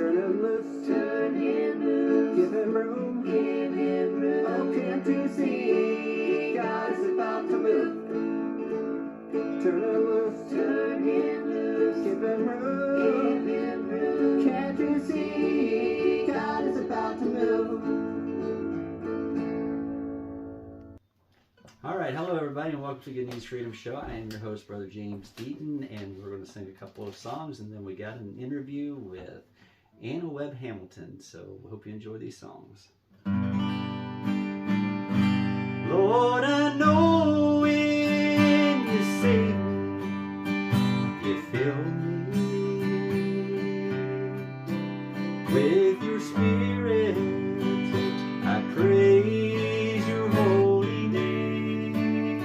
Turn him loose, give him room, oh, can't you see, God is about to move. Turn him loose, give him room, can't you see, God is about to move. All right, hello everybody, and welcome to Good News Freedom Show. I am your host, Brother James Deaton, and we're going to sing a couple of songs, and then we got an interview with Webb Hamilton. So we hope you enjoy these songs. Lord, I know when you save me, you fill me with your Spirit. I praise your holy name.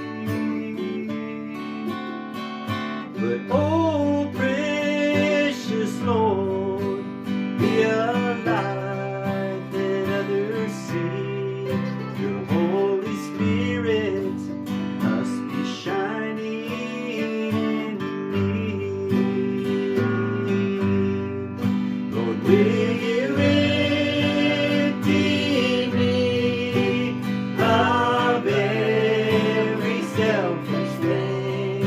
But oh, precious Lord, be a light that others see. Your Holy Spirit must be shining in me. Lord, will you empty me of every selfish thing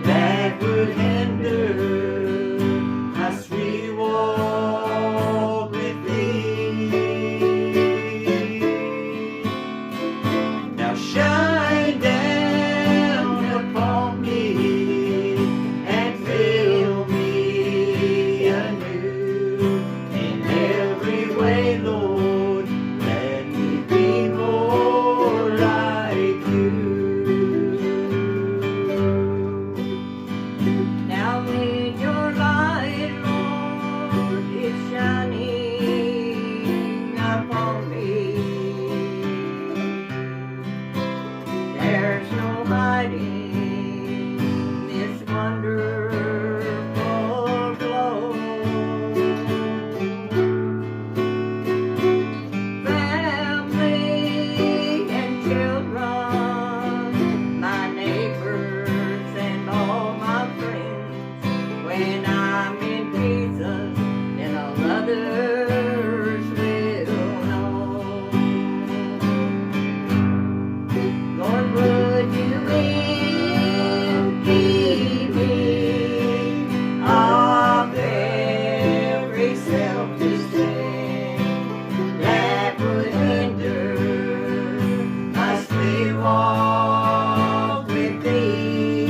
that would hinder my sweet walk with thee. Now shine down upon me and fill me anew in every way, Lord. Let me be more like you. Now when your light, Lord, is shining upon me, there's no hiding this wonderful glow. Family and children, my neighbors and all my friends, when I'm in Jesus, then all others will know. Lord, would you empty me of every selfish thing that would hinder my sweet walk with thee.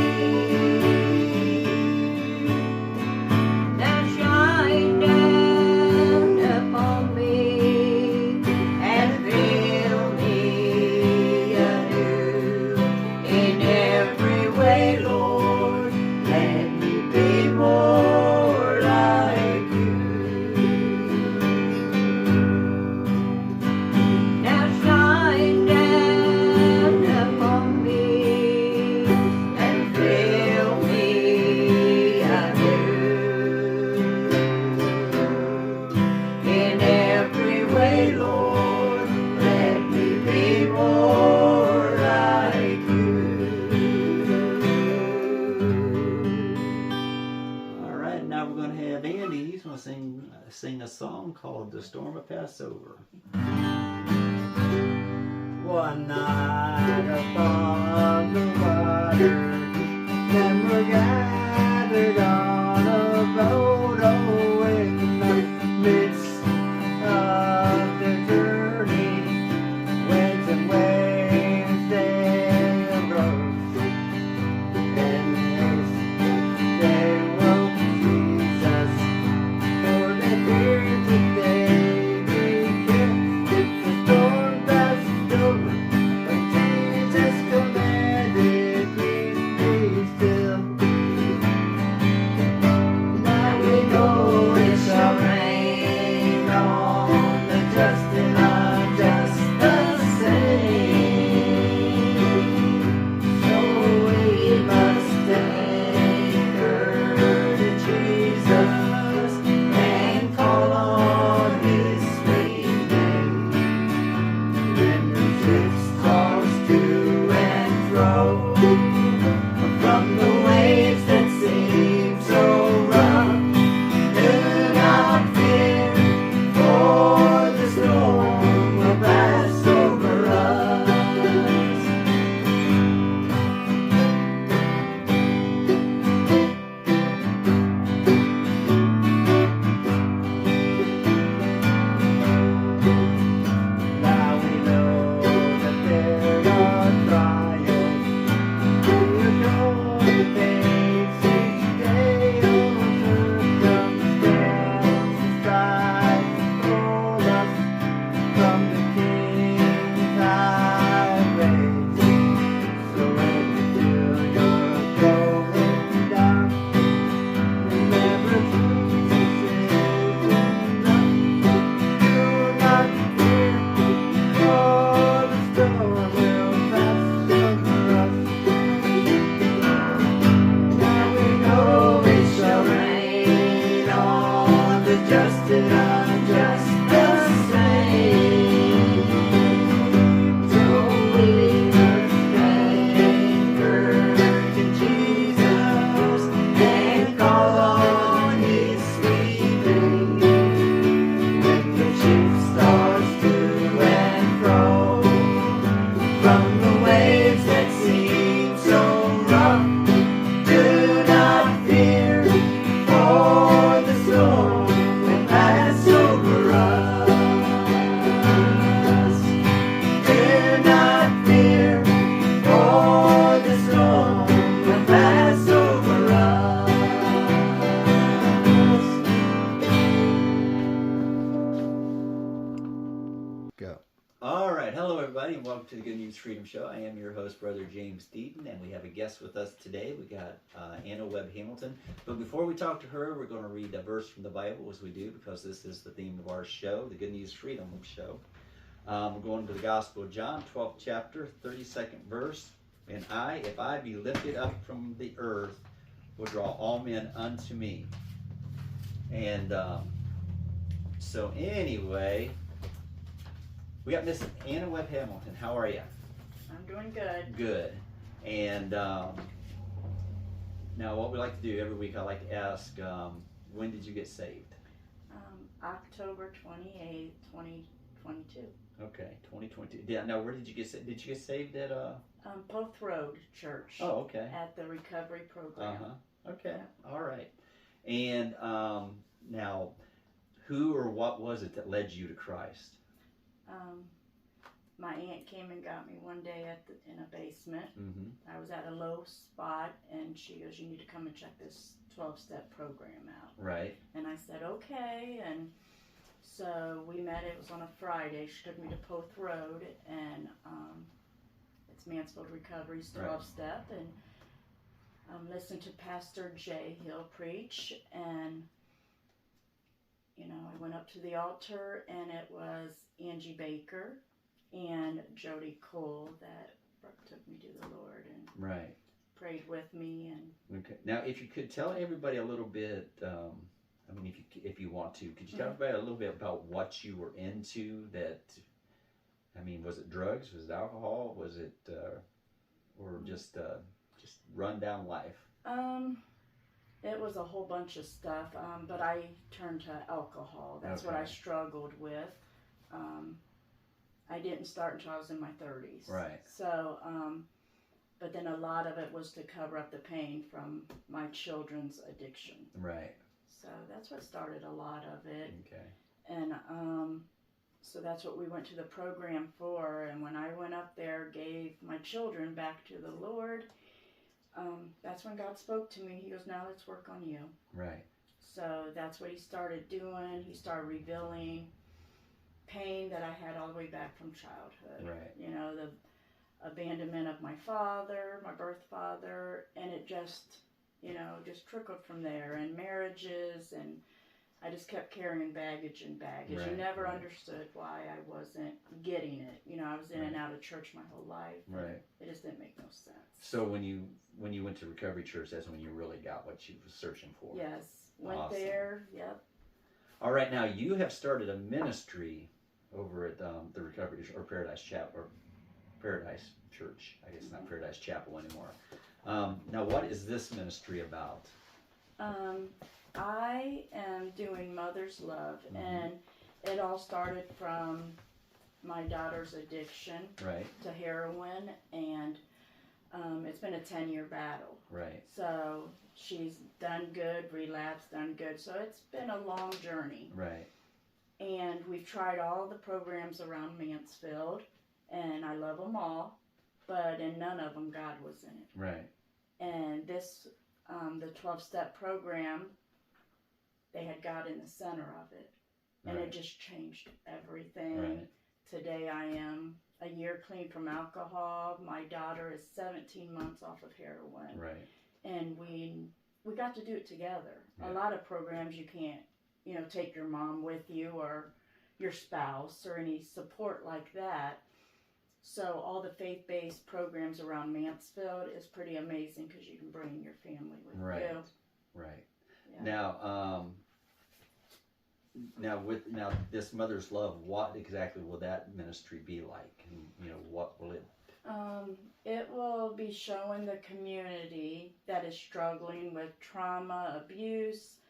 Now shine down upon me and fill me anew in every way, Lord. Let me be more like you. Now shine down upon me and fill me anew in every way, Lord. Let me be more like you. All right, now we're going to have Andy. He's going to sing a song called "The Storm Will Pass Over." One night upon the water, then we're gathered on a boat, oh, in the midst of the journey, winds and waves they arose, and they woke Jesus, for they feared that they be kept if the storm passed over. But Jesus commanded, peace be still. is just and unjust the same. Don't leave her anchored in Jesus and call on His sweet name. When the ship starts to and fro from the waves that seem so rough, do not fear, for the storm will pass over us. Do not fear, for the storm will pass over us. Go. All right, hello everybody, and welcome to the Good News Freedom Show. I am your host, Brother James Deaton, and we have a guest with us today. We got Anna Webb Hamilton. But before we talk to her, we're going to read a verse from the Bible, as we do, because this is the theme of our show, the Good News Freedom Show. We're going to the Gospel of John, 12th chapter, 32nd verse. And I, if I be lifted up from the earth, will draw all men unto me. And so anyway, we got Miss Anna Webb Hamilton. How are you? I'm doing good. Good. And now what we like to do every week, I like to ask, when did you get saved? October 28th, 2022. Okay, 2020. Yeah, now where did you get saved? Did you get saved at Poth Road Church. Oh, okay. At the recovery program. Okay. All right. And now, who or what was it that led you to Christ? My aunt came and got me one day in a basement. Mm-hmm. I was at a low spot, and she goes, "You need to come and check this 12-step program out." Right. And I said, "Okay." And so we met. It was on a Friday. She took me to Poth Road, and it's Mansfield Recovery's 12-step, and listened to Pastor Jay Hill preach, and I went up to the altar, and it was Angie Baker and Jody Cole that took me to the Lord and Right. prayed with me. And Okay. Now, if you could tell everybody a little bit, I mean, if you want to, could you tell everybody a little bit about what you were into? That, I mean, was it drugs? Was it alcohol? Was it, or just run down life? It was a whole bunch of stuff, but I turned to alcohol. That's what I struggled with. I didn't start until I was in my 30s. Right. So, but then a lot of it was to cover up the pain from my children's addiction. Right. So that's what started a lot of it. Okay. And so that's what we went to the program for. And when I went up there, gave my children back to the Lord, that's when God spoke to me. He goes, "Now let's work on you." Right. So that's what He started doing. He started revealing pain that I had all the way back from childhood. Right. The abandonment of my father, my birth father, and it just trickled from there. And marriages, and I just kept carrying baggage and baggage. Right, You never right. understood why I wasn't getting it. I was in and out of church my whole life. Right. It just didn't make no sense. So when you went to Recovery Church, that's when you really got what you were searching for. Yes. Went Awesome. there. Yep. All right. Now you have started a ministry over at the Recovery or Paradise Chapel or Paradise Church. I guess not Paradise Chapel anymore. Now, what is this ministry about? I am doing Mother's Love, and it all started from my daughter's addiction Right. to heroin, and it's been a 10-year battle. Right. So she's done good, relapsed, done good. So it's been a long journey. Right. And we've tried all the programs around Mansfield, and I love them all, but in none of them God was in it. Right. And this, the 12-step program, they had God in the center of it. And Right. it just changed everything. Right. Today I am a year clean from alcohol. My daughter is 17 months off of heroin. Right. And we got to do it together. Yeah. A lot of programs you can't, take your mom with you or your spouse or any support like that. So all the faith-based programs around Mansfield is pretty amazing because you can bring your family with Right. you. Right. Yeah. Now, now this Mother's Love, what exactly will that ministry be like? And what will it? It will be showing the community that is struggling with trauma, abuse,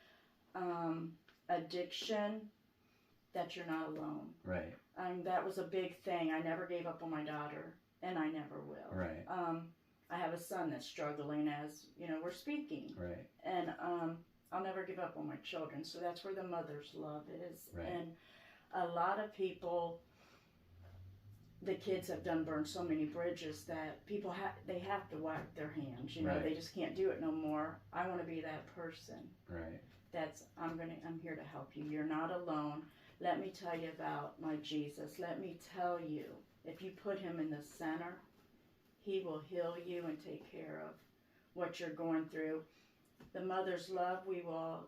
addiction, that you're not alone. Right. That was a big thing. I never gave up on my daughter, and I never will. Right. I have a son that's struggling, as we're speaking. Right. And I'll never give up on my children. So that's where the Mother's Love is. Right. And a lot of people, the kids have burned so many bridges that people they have to wipe their hands. Right. They just can't do it no more. I want to be that person. Right. I'm here to help you. You're not alone. Let me tell you about my Jesus. Let me tell you, if you put him in the center, he will heal you and take care of what you're going through. The Mother's Love, we will,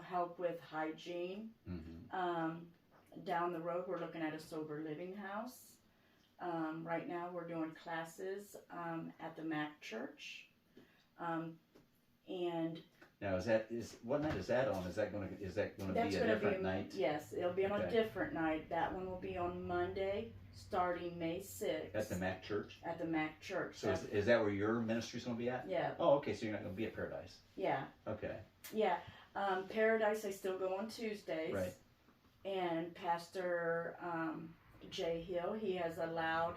help with hygiene. Mm-hmm. Down the road, we're looking at a sober living house. Right now, we're doing classes at the Mac Church. And now, what night is that on? Is that going to be a different night? Yes, it'll be on a different night. That one will be on Monday, starting May 6th. At the Mac Church? At the Mac Church. So is that where your ministry's going to be at? Yeah. Oh, okay, so you're not going to be at Paradise. Yeah. Okay. Yeah. Paradise, I still go on Tuesdays. Right. And Pastor Jay Hill, he has allowed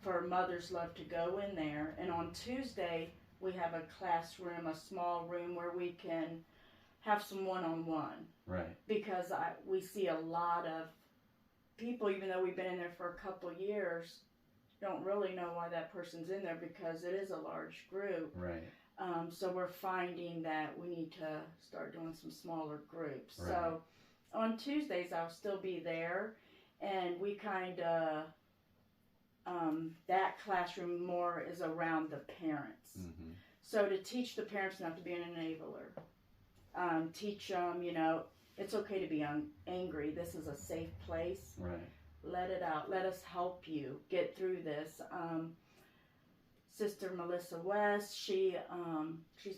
for Mother's Love to go in there. And on Tuesday, we have a classroom, a small room where we can have some one-on-one. Right. Because we see a lot of people, even though we've been in there for a couple years, don't really know why that person's in there because it is a large group. Right. So we're finding that we need to start doing some smaller groups. Right. So on Tuesdays, I'll still be there, and we kind of, that classroom more is around the parents. Mm-hmm. So to teach the parents not to be an enabler. Teach them, it's okay to be angry. This is a safe place. Right. Let it out. Let us help you get through this. Sister Melissa West, she's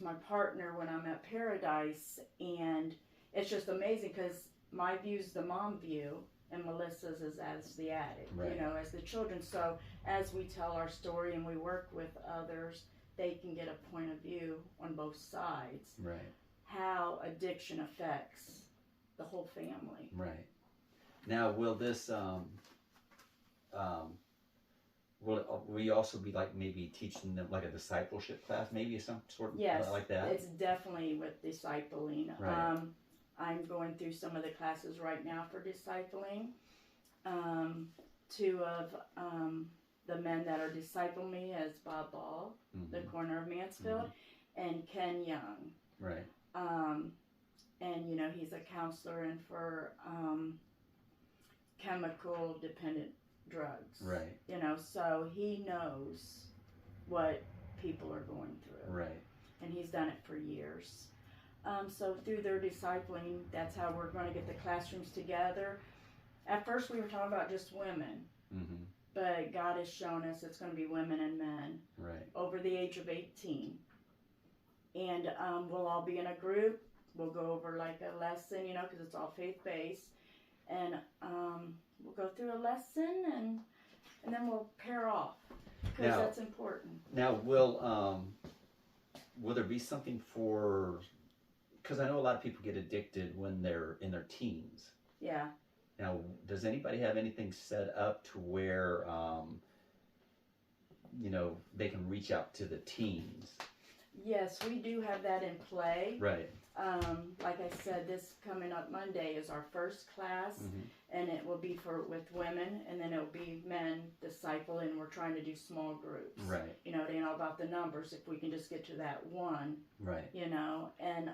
my partner when I'm at Paradise, and it's just amazing because my view's the mom view, and Melissa's is as the addict, right. As the children. So as we tell our story and we work with others, they can get a point of view on both sides. Right. How addiction affects the whole family. Right. Now, will this will we also be like maybe teaching them like a discipleship class, maybe some sort of like that? It's definitely with discipling. Right. I'm going through some of the classes right now for discipling. Two of the men that are discipling me is Bob Ball, mm-hmm. the corner of Mansfield, mm-hmm. and Ken Young. Right. And he's a counselor and for chemical dependent drugs. Right. So he knows what people are going through. Right. And he's done it for years. So through their discipling, that's how we're going to get the classrooms together. At first we were talking about just women, mm-hmm. but God has shown us it's going to be women and men right. over the age of 18. And we'll all be in a group. We'll go over like a lesson, because it's all faith-based. And we'll go through a lesson and then we'll pair off because that's important. Now, will there be something for, because I know a lot of people get addicted when they're in their teens. Yeah. Now, does anybody have anything set up to where, they can reach out to the teens? Yes, we do have that in play. Right. Like I said, this coming up Monday is our first class, mm-hmm. and it will be with women, and then it will be men disciple, and we're trying to do small groups. Right. It ain't all about the numbers. If we can just get to that one. Right. And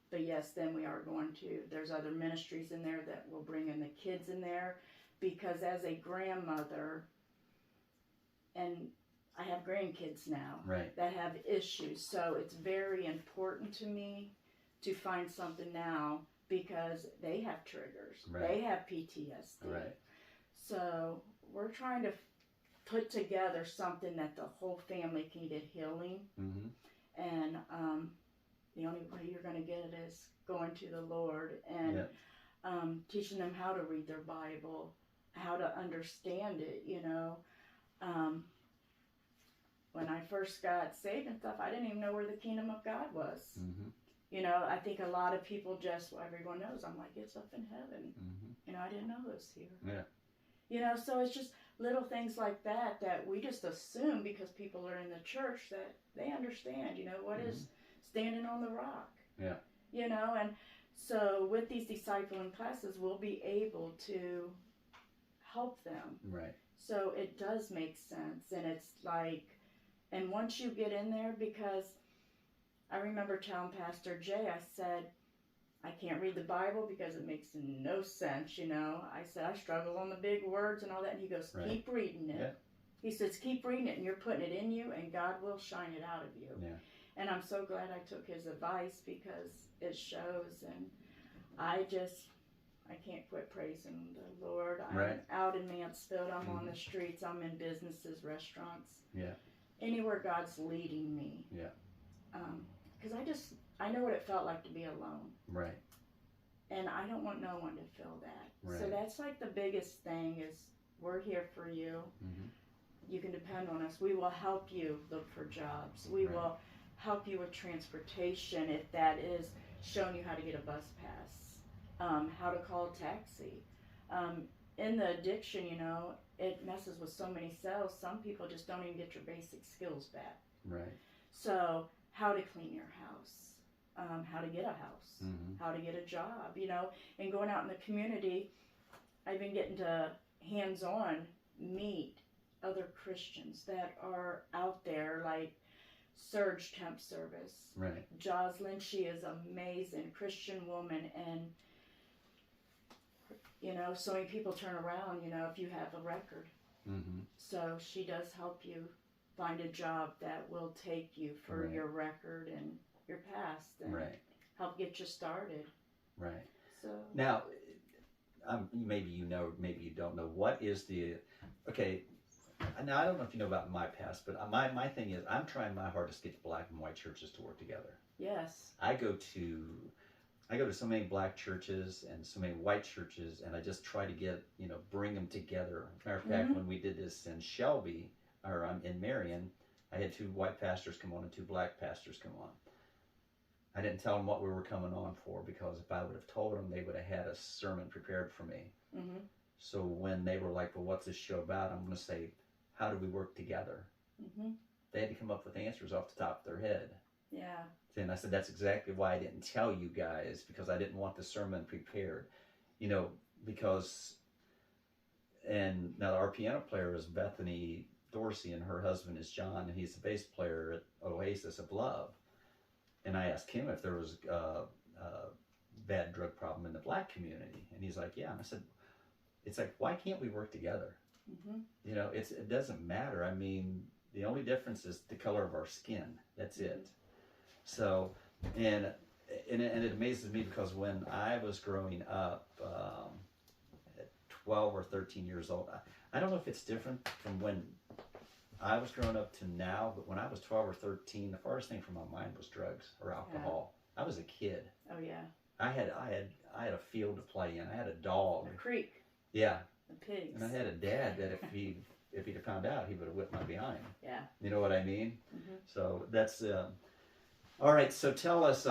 but yes, then we are going to. There's other ministries in there that will bring in the kids in there, because as a grandmother, and I have grandkids now right. that have issues, so it's very important to me to find something now because they have triggers. Right. They have PTSD. Right. So we're trying to put together something that the whole family can get healing. Mm-hmm. And the only way you're going to get it is going to the Lord. And yeah. teaching them how to read their Bible, how to understand it, you know. When I first got saved and stuff, I didn't even know where the kingdom of God was. Mm-hmm. You know, I think a lot of people just, well, everyone knows, I'm like, it's up in heaven. Mm-hmm. You know, I didn't know it was here. Yeah. You know, so it's just little things like that that we just assume because people are in the church that they understand, you know, what is standing on the rock. Yeah. You know, and so with these discipling classes, we'll be able to help them. Right. So it does make sense. And it's like, and once you get in there, because I remember telling Pastor Jay, I said, I can't read the Bible because it makes no sense, you know. I said, I struggle on the big words and all that. And he goes, Right. keep reading it. Yeah. He says, keep reading it and you're putting it in you and God will shine it out of you. Yeah. And I'm so glad I took his advice because it shows. And I can't quit praising the Lord. I'm Right. out in Mansfield. I'm on the streets. I'm in businesses, restaurants. Yeah. Anywhere God's leading me. Yeah. Because I know what it felt like to be alone. Right. And I don't want no one to feel that. Right. So that's like the biggest thing is we're here for you. Mm-hmm. You can depend on us. We will help you look for jobs. We Right. will help you with transportation if that is showing you how to get a bus pass, how to call a taxi. In the addiction, you know, it messes with so many cells. Some people just don't even get your basic skills back. Right. So how to clean your house, how to get a house, how to get a job, you know, and going out in the community, I've been getting to hands-on meet other Christians that are out there, like Surge Temp Service. Right. Jocelyn, she is amazing, Christian woman, and, you know, so many people turn around, you know, if you have a record. Mm-hmm. So she does help you find a job that will take you for Right. your record and your past and Right. help get you started. Right. So Now, maybe you know, maybe you don't know. What is okay, now I don't know if you know about my past, but my thing is I'm trying my hardest to get black and white churches to work together. yes, I go to so many black churches and so many white churches, and I just try to get, you know, bring them together. As a matter of fact, when we did this in Shelby, or in Marion, I had 2 white pastors come on and 2 black pastors come on. I didn't tell them what we were coming on for, because if I would have told them, they would have had a sermon prepared for me. mm-hmm. So when they were like, well, what's this show about? I'm going to say, how do we work together? Mm-hmm. They had to come up with answers off the top of their head. Yeah, And I said, that's exactly why I didn't tell you guys, because I didn't want the sermon prepared. You know, because, and now our piano player is Bethany Dorsey, and her husband is John, and he's the bass player at Oasis of Love. And I asked him if there was a bad drug problem in the black community, and he's like, yeah. And I said, it's like, why can't we work together? mm-hmm. You know, it doesn't matter. I mean, the only difference is the color of our skin. That's it. So, and it amazes me, because when I was growing up, at 12 or 13 years old, I don't know if it's different from when I was growing up to now, but when I was 12 or 13, the farthest thing from my mind was drugs or alcohol. I was a kid. Oh yeah, I had a field to play in. I had a dog. the creek, Yeah, the pigs. and I had a dad that if he'd have found out, he would have whipped my behind. Yeah. You know what I mean? Mm-hmm. So that's all right. So tell us.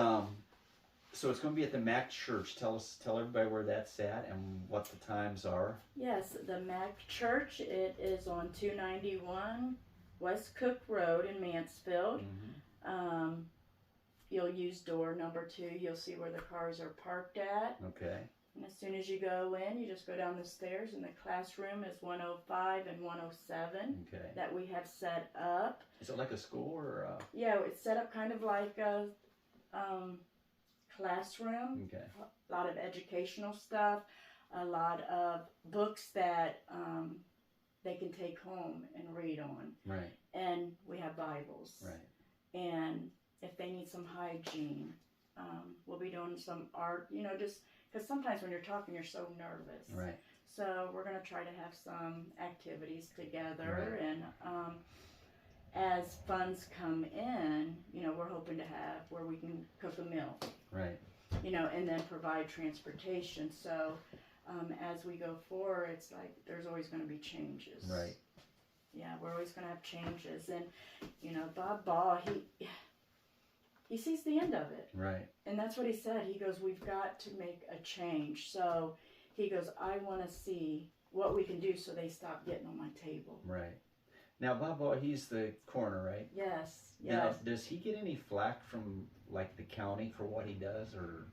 So it's going to be at the Mac Church. Tell everybody where that's at and what the times are. Yes, the Mac Church. It is on 291 West Cook Road in Mansfield. Mm-hmm. You'll use door number 2. You'll see where the cars are parked at. Okay. And as soon as you go in, you just go down the stairs, and the classroom is 105 and 107 Okay. that we have set up. Is it like a school or? Yeah, it's set up kind of like a classroom. Okay. A lot of educational stuff, a lot of books that they can take home and read on. Right. And we have Bibles. Right. And if they need some hygiene, we'll be doing some art, you know, just because sometimes when you're talking, you're so nervous. Right. So we're going to try to have some activities together. Right. And as funds come in, you know, we're hoping to have where we can cook a meal. Right. and then provide transportation. So as we go forward, it's like there's always going to be changes. Right. Yeah, we're always going to have changes. And, Bob Ball, he sees the end of it. Right. And that's what he said. He goes, we've got to make a change. So he goes, I want to see what we can do so they stop getting on my table. Right. Now, Bob Ball, he's the coroner, right? Yes. Now, does he get any flack from, like, the county for what he does, or,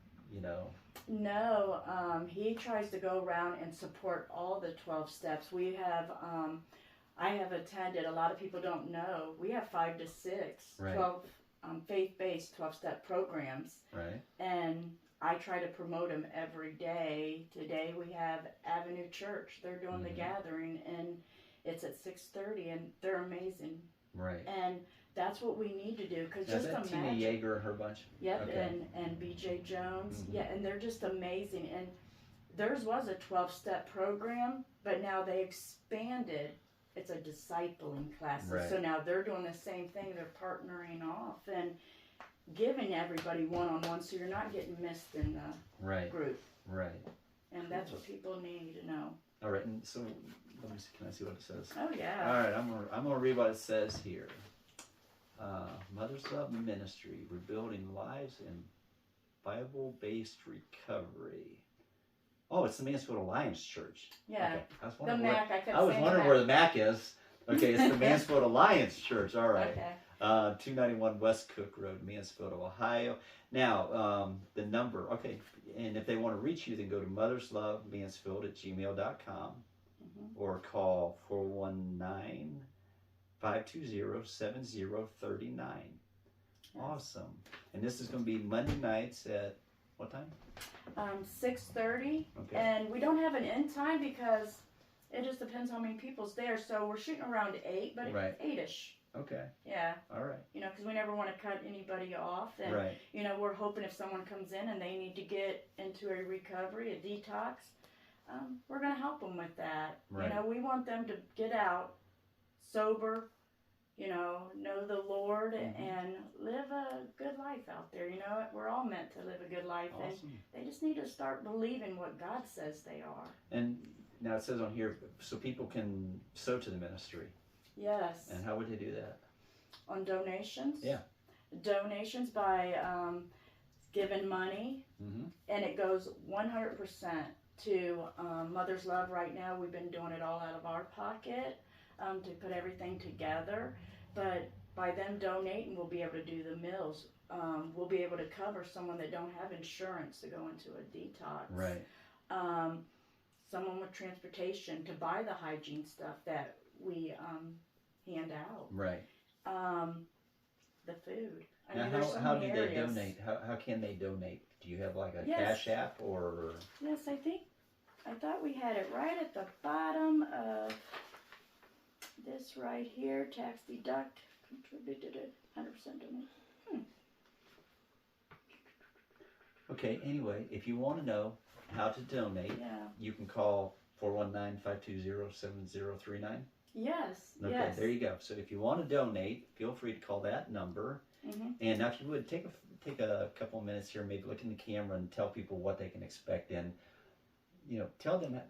No, he tries to go around and support all the 12 steps. We have, I have attended, a lot of people don't know, we have 5 to 6, Right. 12 faith-based 12-step programs. Right. And I try to promote them every day. Today we have Avenue Church. They're doing the gathering, and it's at 6:30, and they're amazing. Right. And that's what we need to do. Cause Now, is just that Tina imagine. Yeager and her bunch? Yep, Okay. and B.J. Jones. Mhm. Yeah, and they're just amazing. And theirs was a 12-step program, but now they expanded. It's a discipling class. Right. So now they're doing the same thing. They're partnering off and giving everybody one-on-one, so you're not getting missed in the Right. group. Right. And that's what people need to know. All right. And so, let me see. Can I see what it says? Oh, yeah. All right. I'm gonna read what it says here. Mother's Love Ministry, rebuilding lives in Bible-based recovery. Oh, it's the Mansfield Alliance Church. Yeah. Okay. I was The wondering Mac, I kept I was saying wondering Mac. where the Mac is. Okay, it's the Mansfield Alliance Church. All right. Okay. 291 West Cook Road, Mansfield, Ohio. Now, the number, okay, and if they want to reach you, then go to motherslovemansfield@gmail.com or call 419-520-7039. Awesome. And this is going to be Monday nights at what time? 6:30. Okay. And we don't have an end time because it just depends how many people's there. So we're shooting around 8, but Right. 8-ish. Okay. Yeah. All right. Because we never want to cut anybody off. And, Right. we're hoping if someone comes in and they need to get into a recovery, a detox, we're going to help them with that. Right. We want them to get out sober, know the Lord and live a good life out there. We're all meant to live a good life. Awesome. And they just need to start believing what God says they are. And now it says on here, so people can sow to the ministry. Yes. And how would they do that? On donations? Yeah. Donations by giving money. Mm-hmm. And it goes 100% to Mother's Love. Right now we've been doing it all out of our pocket to put everything together. But by them donating, we'll be able to do the meals. We'll be able to cover someone that don't have insurance to go into a detox. Right. Someone with transportation to buy the hygiene stuff that we hand out. Right. The food. Now, there's so how do many they areas. donate? How can they donate? Do you have like a Yes. Cash App or? Yes, I thought we had it right at the bottom of this right here. Tax deduct, contributed 100% donate. Okay, anyway, if you want to know how to donate, Yeah. you can call 419-520-7039. Yes. Okay, Yes. there you go. So if you want to donate, feel free to call that number. Mm-hmm. And now if you would, take a couple of minutes here, maybe look in the camera and tell people what they can expect, and tell them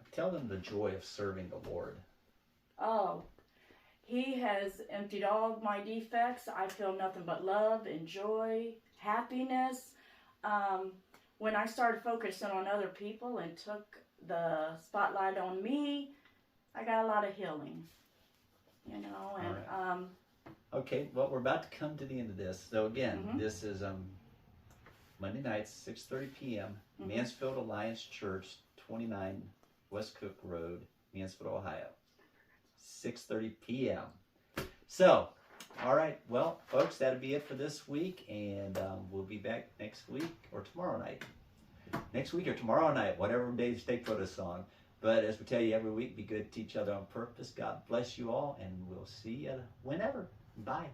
the joy of serving the Lord. Oh, He has emptied all of my defects. I feel nothing but love and joy, happiness. When I started focusing on other people and took the spotlight on me, I got a lot of healing. And All Okay, well, we're about to come to the end of this. So again, this is Monday nights, 6:30 p.m., Mansfield Alliance Church, 29 West Cook Road, Mansfield, Ohio. 6:30 p.m. So, all right, well, folks, that'll be it for this week, and we'll be back next week or tomorrow night. Next week or tomorrow night, whatever days they put us on. But as we tell you every week, be good to each other on purpose. God bless you all, and we'll see you whenever. Bye.